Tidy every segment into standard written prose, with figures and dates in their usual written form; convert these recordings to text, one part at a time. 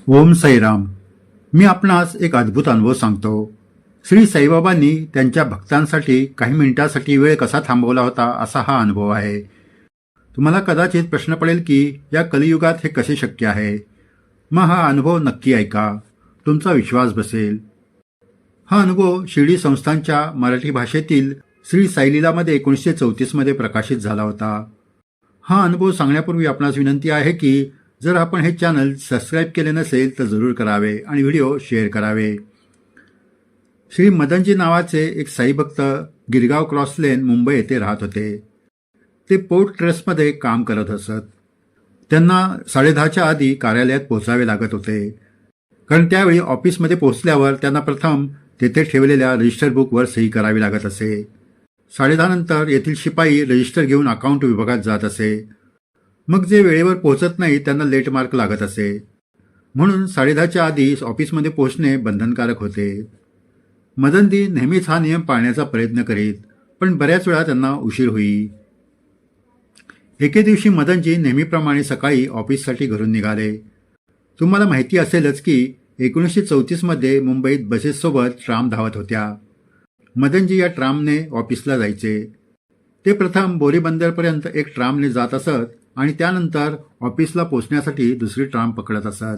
ओम साईराम. मी आपणास एक अद्भुत अनुभव सांगतो. श्री साईबाबांनी त्यांच्या भक्तांसाठी काही मिनिटासाठी वेळ कसा थांबवला होता असा हा अनुभव आहे. तुम्हाला कदाचित प्रश्न पडेल की या कलियुगात हे कसे शक्य आहे. मग हा अनुभव नक्की ऐका, तुमचा विश्वास बसेल. हा अनुभव शिर्डी संस्थांच्या मराठी भाषेतील श्री साईलीलामध्ये 1934 मध्ये प्रकाशित झाला होता. हा अनुभव सांगण्यापूर्वी आपणास विनंती आहे की जर आपण हे चॅनल सबस्क्राईब केले नसेल तर जरूर करावे आणि व्हिडिओ शेअर करावे. श्री मदनजी नावाचे एक साईभक्त गिरगाव क्रॉस लेन मुंबई येथे राहत होते. ते पोर्ट ट्रस्टमध्ये काम करत असत. त्यांना 10:30च्या आधी कार्यालयात पोहोचावे लागत होते, कारण त्यावेळी ऑफिसमध्ये पोहोचल्यावर त्यांना प्रथम तेथे ठेवलेल्या रजिस्टर बुकवर सही करावी लागत असे. 10:30 नंतर येथील शिपाई रजिस्टर घेऊन अकाउंट विभागात जात असे. मग जे वेळेवर पोहोचत नाही त्यांना लेट मार्क लागत असे. म्हणून 10:30च्या आधी ऑफिसमध्ये पोहोचणे बंधनकारक होते. मदनजी नेहमीच हा नियम पाळण्याचा प्रयत्न करीत, पण बऱ्याच वेळा त्यांना उशीर होई. एके दिवशी मदनजी नेहमीप्रमाणे सकाळी ऑफिससाठी घरून निघाले. तुम्हाला माहिती असेलच की 1934 मध्ये मुंबईत बसेससोबत ट्राम धावत होत्या. मदनजी या ट्रामने ऑफिसला जायचे. ते प्रथम बोरीबंदरपर्यंत एक ट्रामने जात असत आणि त्यानंतर ऑफिसला पोचण्यासाठी दुसरी ट्राम पकडत असत.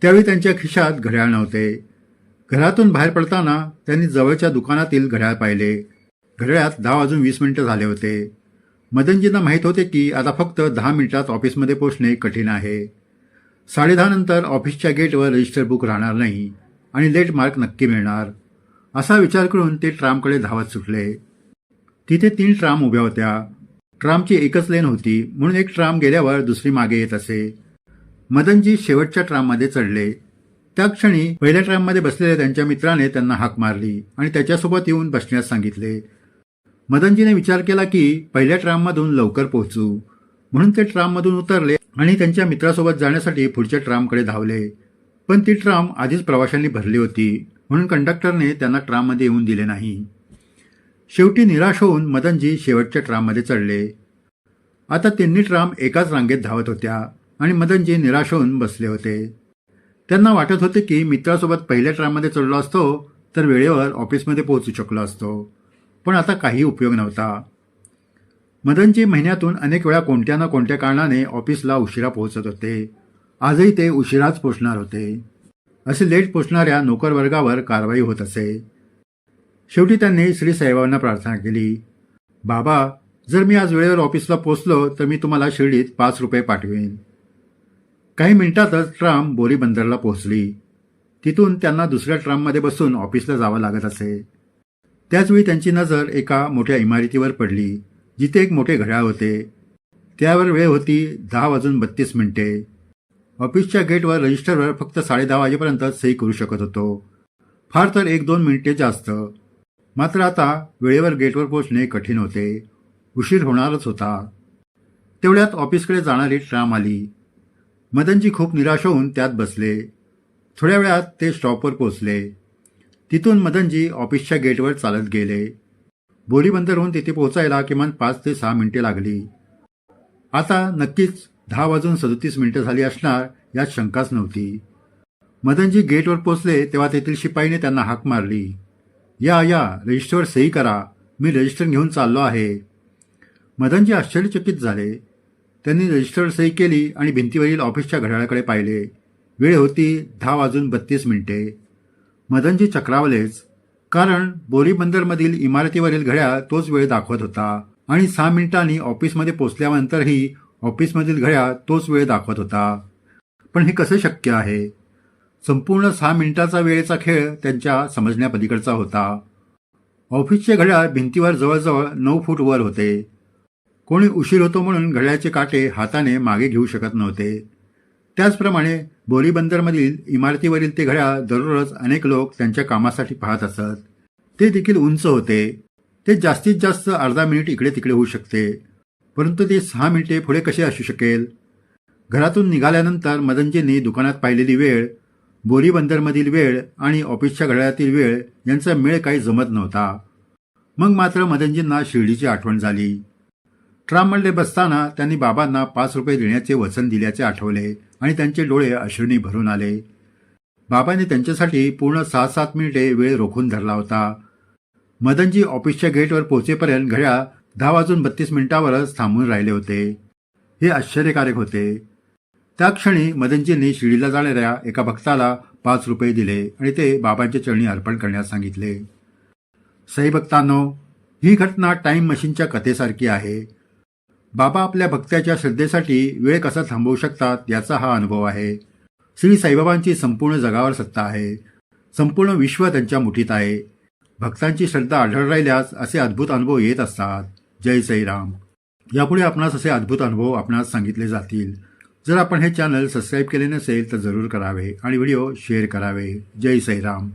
त्यावेळी त्यांच्या खिशात घड्याळ नव्हते. घरातून बाहेर पडताना त्यांनी जवळच्या दुकानातील घड्याळ पाहिले. घड्याळात 10:20 झाले होते. मदनजींना माहीत होते की आता फक्त 10 मिनिटात ऑफिसमध्ये पोहोचणे कठीण आहे. 10:30 नंतर ऑफिसच्या गेटवर रजिस्टर बुक राहणार नाही आणि लेट मार्क नक्की मिळणार, असा विचार करून ते ट्रामकडे धावत सुटले. तिथे 3 ट्राम उभ्या होत्या. ट्रामची एकच लेन होती, म्हणून एक ट्राम गेल्यावर दुसरी मागे येत असे. मदनजी शेवटच्या ट्राममध्ये चढले. त्या क्षणी पहिल्या ट्राममध्ये बसलेल्या त्यांच्या मित्राने त्यांना हाक मारली आणि त्याच्यासोबत येऊन बसण्यास सांगितले. मदनजीने विचार केला की पहिल्या ट्राममधून लवकर पोहोचू, म्हणून ते ट्राममधून उतरले आणि त्यांच्या मित्रासोबत जाण्यासाठी पुढच्या ट्रामकडे धावले. पण ती ट्राम आधीच प्रवाशांनी भरली होती, म्हणून कंडक्टरने त्यांना ट्राममध्ये येऊन दिले नाही. शेवटी निराश होऊन मदनजी शेवटच्या ट्राममध्ये चढले. आता तिन्ही ट्राम एकाच रांगेत धावत होत्या आणि मदनजी निराश होऊन बसले होते. त्यांना वाटत होते की मित्रासोबत पहिल्या ट्राममध्ये चढलो असतो तर वेळेवर ऑफिसमध्ये पोहोचू शकलो असतो, पण आता काही उपयोग नव्हता. मदनजी महिन्यातून अनेक वेळा कोणत्या ना कोणत्या कारणाने ऑफिसला उशिरा पोहोचत होते. आजही ते उशिराच पोहोचणार होते. असे लेट पोहोचणाऱ्या नोकरवर्गावर कारवाई होत असे. शेवटी त्यांनी श्री साईबाबांना प्रार्थना केली, बाबा, जर मी आज वेळेवर ऑफिसला पोहोचलो तर मी तुम्हाला शिर्डीत 5 रुपये पाठवेन. काही मिनिटातच ट्राम बोरीबंदरला पोहोचली. तिथून त्यांना दुसऱ्या ट्राममध्ये बसून ऑफिसला जावं लागत असे. त्याचवेळी त्यांची नजर एका मोठ्या इमारतीवर पडली, जिथे एक मोठे घड्याळ होते. त्यावर वेळ होती 10:32. ऑफिसच्या गेटवर रजिस्टरवर फक्त 10:30 वाजेपर्यंत सही करू शकत होतो, फार तर 1-2 मिनिटे जास्त. मात्र आता वेळेवर गेटवर पोहोचणे कठीण होते. उशीर होणारच होता. तेवढ्यात ऑफिसकडे जाणारी ट्राम आली. मदनजी खूप निराश होऊन त्यात बसले. थोड्या वेळात ते स्टॉपवर पोहोचले. तिथून मदनजी ऑफिसच्या गेटवर चालत गेले. बोरीबंदरहून तिथे पोहोचायला किमान 5 ते 6 मिनिटे लागली. आता नक्कीच 10:37 झाली असणार यात शंकाच नव्हती. मदनजी गेटवर पोहोचले तेव्हा तेथील शिपाईने त्यांना हाक मारली, या रजिस्टरवर सही करा, मी रजिस्टर घेऊन चाललो आहे. मदनजी आश्चर्यचकित झाले. त्यांनी रजिस्टरवर सही केली आणि भिंतीवरील ऑफिसच्या घड्याळाकडे पाहिले. वेळ होती 10:32. मदनजी चक्रावलेच, कारण बोरीबंदरमधील इमारतीवरील घड्याळ तोच वेळ दाखवत होता आणि 6 मिनिटांनी ऑफिसमध्ये पोहोचल्यानंतरही ऑफिसमधील घड्याळ तोच वेळ दाखवत होता. पण हे कसे शक्य आहे? संपूर्ण 6 मिनिटाचा वेळेचा खेळ त्यांच्या समजण्यापलीकडचा होता. ऑफिसचे घड्याळ भिंतीवर जवळजवळ 9 फूट वर होते. कोणी उशीर होतो म्हणून घड्याळाचे काटे हाताने मागे घेऊ शकत नव्हते. त्याचप्रमाणे बोरीबंदरमधील इमारतीवरील ते घड्याळ दररोज अनेक लोक त्यांच्या कामासाठी पाहत असत. ते देखील उंच होते. ते जास्तीत जास्त अर्धा मिनिट इकडे तिकडे होऊ शकते, परंतु ते 6 मिनिटे पुढे कसे असू शकेल? घरातून निघाल्यानंतर मदनजींनी दुकानात पाहिलेली वेळ, बोरीबंदरमधील वेळ आणि ऑफिसच्या घड्याळातील वेळ यांचा मेळ काही जमत नव्हता. मग मात्र मदनजींना शिर्डीची आठवण झाली. ट्राममध्ये बसताना त्यांनी बाबांना 5 रुपये देण्याचे वचन दिल्याचे आठवले आणि त्यांचे डोळे अश्रूंनी भरून आले. बाबांनी त्यांच्यासाठी पूर्ण 6-7 मिनिटे वेळ रोखून धरला होता. मदनजी ऑफिसच्या गेटवर पोहोचेपर्यंत घड्याळ 10:32 थांबून राहिले होते. हे आश्चर्यकारक होते. त्या क्षणी मदनजींनी शिर्डीला जाणाऱ्या एका भक्ताला 5 रुपये दिले आणि ते बाबांच्या चरणी अर्पण करण्यास सांगितले. साई भक्तांनो, ही घटना टाईम मशीनच्या कथेसारखी आहे. बाबा आपल्या भक्ताच्या श्रद्धेसाठी वेळ कसा थांबवू शकतात याचा हा अनुभव आहे. श्री साईबाबांची संपूर्ण जगावर सत्ता आहे. संपूर्ण विश्व त्यांच्या मुठीत आहे. भक्तांची श्रद्धा आढळ राहिल्यास असे अद्भुत अनुभव येत असतात. जय साईराम. यापुढे आपणास असे अद्भुत अनुभव आपणास सांगितले जातील. जर आपण हे चॅनल सबस्क्राईब केले नसेल तर जरूर करावे आणि व्हिडिओ शेअर करावे. जय साईराम.